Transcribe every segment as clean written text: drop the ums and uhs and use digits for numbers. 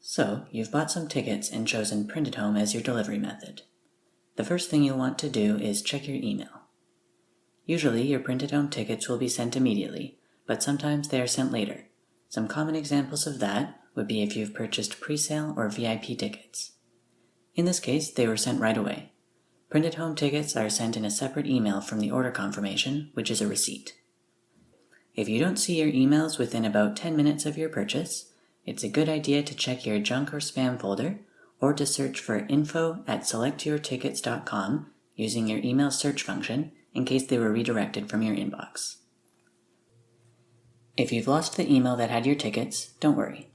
So, you've bought some tickets and chosen Print at Home as your delivery method. The first thing you'll want to do is check your email. Usually, your Print at Home tickets will be sent immediately, but sometimes they are sent later. Some common examples of that would be if you've purchased pre-sale or VIP tickets. In this case, they were sent right away. Print at Home tickets are sent in a separate email from the order confirmation, which is a receipt. If you don't see your emails within about 10 minutes of your purchase, it's a good idea to check your junk or spam folder, or to search for info@selectyourtickets.com using your email search function in case they were redirected from your inbox. If you've lost the email that had your tickets, don't worry.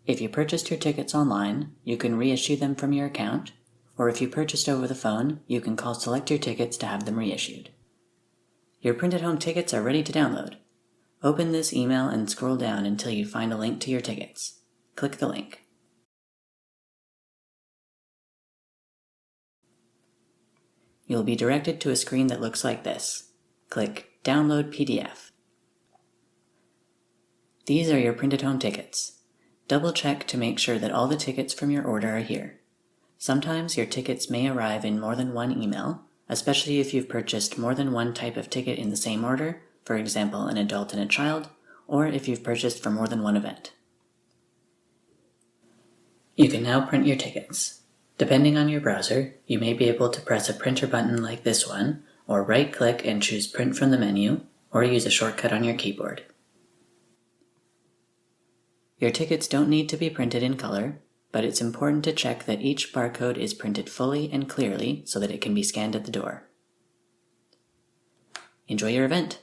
If you purchased your tickets online, you can reissue them from your account, or if you purchased over the phone, you can call Select Your Tickets to have them reissued. Your Print at Home tickets are ready to download. Open this email and scroll down until you find a link to your tickets. Click the link. You'll be directed to a screen that looks like this. Click Download PDF. These are your Print at Home tickets. Double check to make sure that all the tickets from your order are here. Sometimes your tickets may arrive in more than one email, especially if you've purchased more than one type of ticket in the same order, for example, an adult and a child, or if you've purchased for more than one event. You can now print your tickets. Depending on your browser, you may be able to press a printer button like this one, or right-click and choose Print from the menu, or use a shortcut on your keyboard. Your tickets don't need to be printed in color, but it's important to check that each barcode is printed fully and clearly so that it can be scanned at the door. Enjoy your event!